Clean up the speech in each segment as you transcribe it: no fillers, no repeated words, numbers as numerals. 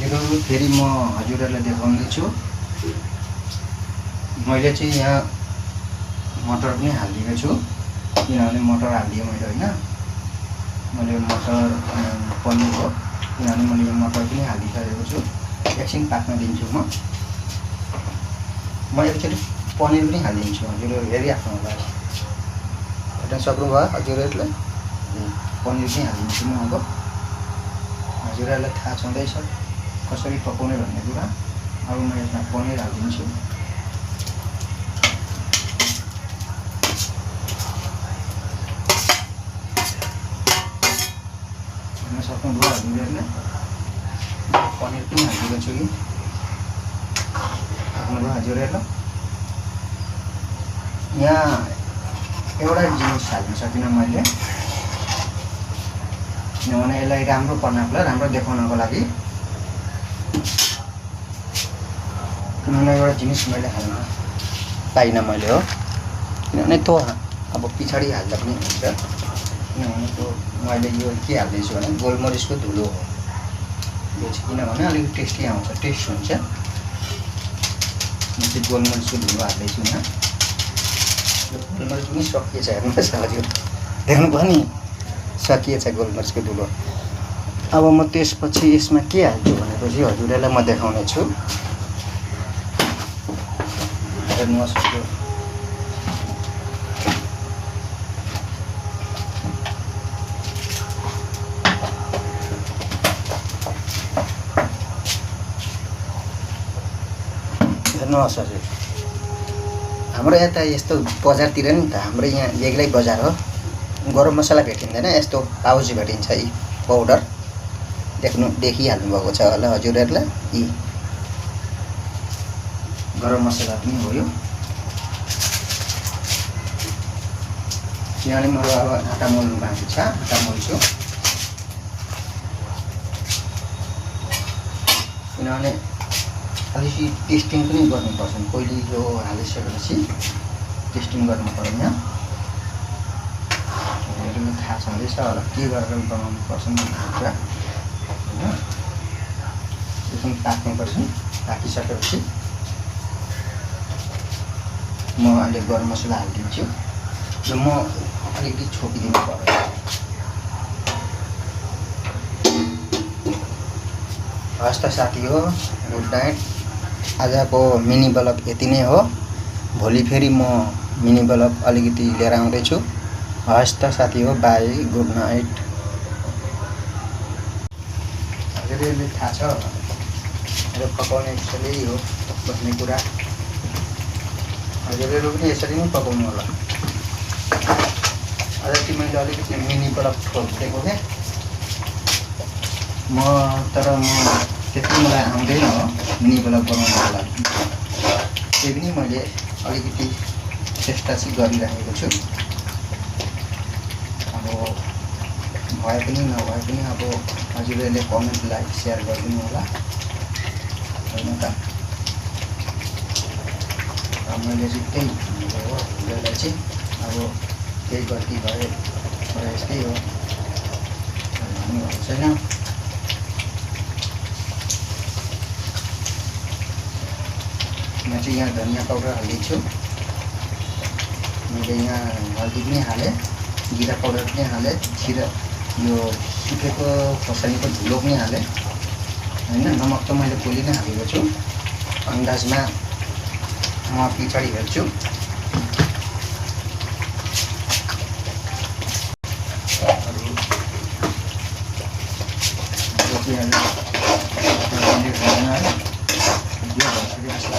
हजुरहरू फेरि म हजुरहरूलाई देखाउँदैछु। मैले चाहिँ यहाँ मटर पनि हालिदिएको छु, किनभने मटर हालिदिएँ मैले होइन। मैले मटर पनिर हो, किनभने मैले यो मटर पनि हालिदिइसकेको छु। एकछिन पाक्न दिन्छु म एकचोटि पनिर पनि हालिदिन्छु। हजुरहरू हेरिराख्नु होला, हेर्न सक्नुभयो हजुरहरूले। पनिर पनि हालिदिन्छु म। अब हजुरहरूलाई थाहा छँदैछ कसरी पकाउने भन्ने कुरा। अब म यसमा पनिर हालिदिन्छु। हेर्न सक्नुभयो हजुरहरूले, पनिर पनि हालिदिएको छु कि हेर्नुभयो हजुरहरूले। यहाँ एउटा जिनिस हाल्न सकिनँ मैले, किनभने यसलाई राम्रो पर्नको लागि, राम्रो देखाउनको लागि। किनभने एउटा जिनिस मैले हाल्न पाइनँ मैले हो, किनभने त्यो अब पछाडि हाल्दा पनि हुन्छ। किनभने त्यो मैले यो के हाल्दैछु भने गोलमरिचको धुलो हो यो चाहिँ, किनभने अलिकति टेस्टी आउँछ, टेस्ट हुन्छ। म चाहिँ गोलमरिचको धुलो हाल्दैछु यहाँ। यो गोलमरिच पनि सकिएछ, हेर्नुहोस् हजुर, देख्नुभयो नि, सकिएछ गोलमरिचको धुलो। अब म त्यसपछि यसमा के हाल्छु भनेपछि हजुरहरूलाई म देखाउने छु। हेर्नुहोस् हजुर, हेर्नुहोस् हजुर, हाम्रो यता यस्तो बजारतिर नि त, हाम्रो यहाँ बेग्लै बजार हो, गरम मसला भेटिँदैन, यस्तो पाउच भेटिन्छ यी पाउडर। देखिहाल्नु भएको छ होला हजुरहरूले, यी गरम मसला पनि हो यो। किनभने म अब आँटा मोल्नु बाँकी छ, आँटा मोल्छु। किनभने अलिकति टेस्टिङ पनि गर्नुपर्छ, पहिले यो हालिसकेपछि टेस्टिङ गर्नु पर्यो। यहाँ थाहा छँदैछ होला के गरेर बनाउनु पर्छ भन्ने कुरा होइन। एकदम पाक्नुपर्छ, पाकिसकेपछि म अहिले गरम मसला हालिदिन्छु र म अलिकति छोपिदिनु पर्यो। हस् त साथी हो, गुड नाइट। आजको मिनी ब्लग यति नै हो। भोलि फेरि म मिनी ब्लग अलिकति लिएर आउँदैछु। हस् त साथी हो, बाई, गुड नाइट। हजुरहरूले थाहा छ मेरो पकाउने स्टाइल यही हो भन्ने कुरा। हजुरहरू पनि यसरी नै पकाउनु होला। आज चाहिँ मैले अलिकति मिनी ब्लग छोडिदिएको थिएँ तर म त्यति मलाई आउँदैन हो मिनी ब्लग बनाउनको लागि। त्यही पनि मैले अलिकति चेष्टा चाहिँ गरिरहेको छु। अब भए पनि नभए पनि अब हजुरहरूले कमेन्ट, लाइक, सेयर गरिदिनु होला होइन त। मैले चाहिँ त्यही हो, हजुरहरूलाई चाहिँ अब केही गल्ती भए र यस्तै हो भन्नुभएको छैन। म चाहिँ यहाँ धनिया पाउडर हालिदिन्छु। मैले यहाँ हल्दी पनि हालेँ, जिरा पाउडर पनि हालेँ, यो सुकेको खोर्सानीको धुलो पनि हालेँ होइन। नमक त मैले पहिले नै हालेको छु, अन्दाजमा म पछाडि हेर्छु।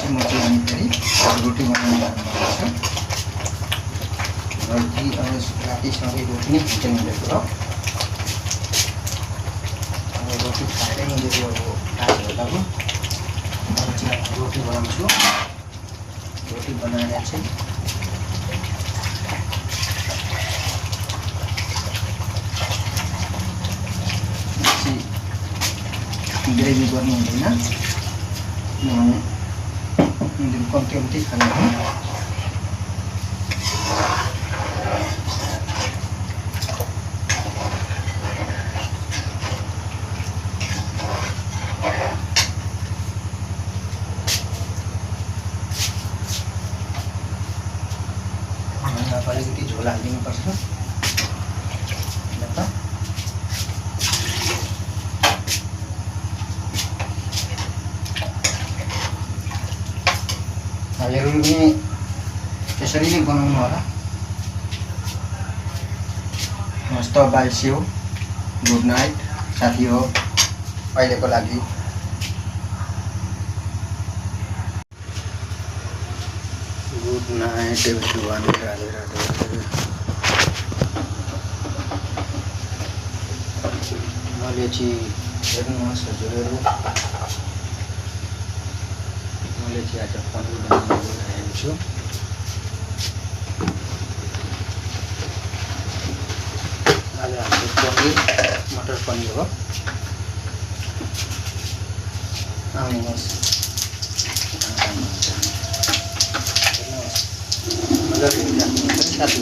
म चाहिँ अनि फेरि रोटी बनाउनु जानुभएको छु। रातिसँगै रोटी नै खान्छ मिलेको हो। अब रोटी खाएरै मिलेको अब 5 घन्टाको रोटी बनाउँछु। रोटी बनाएर चाहिँ ग्रेभी गर्नु हुँदैन, किनभने कम्ती खानु हो। हजुरहरू पनि त्यसरी नै बनाउनु होला। हस् त bye, see you, good night साथी हो अहिलेको लागि। Good night everyone, Radhe Radhe. मैले चाहिँ हेर्नुहोस् हजुरहरू, मैले चाहिँ आज पनिर बनाउन गइरहेको छु। आज हाम्रो पनिर मटर पनिर हो। आउनुहोस् मजाले हेरिराख्नुहुन्छ साथी।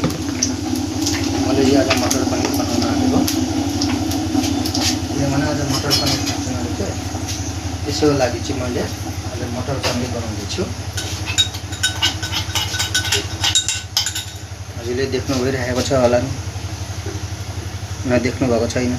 मैले आज मटर पनिर बनाउन आएको। किनभने आज मटर पनिर खान्छौँ अरे क्या, त्यसको लागि चाहिँ मैले आज मटर पनिर बनाउँदैछु। हजुरले देख्नु भइरहेको छ होला नि, नदेख्नु भएको छैन।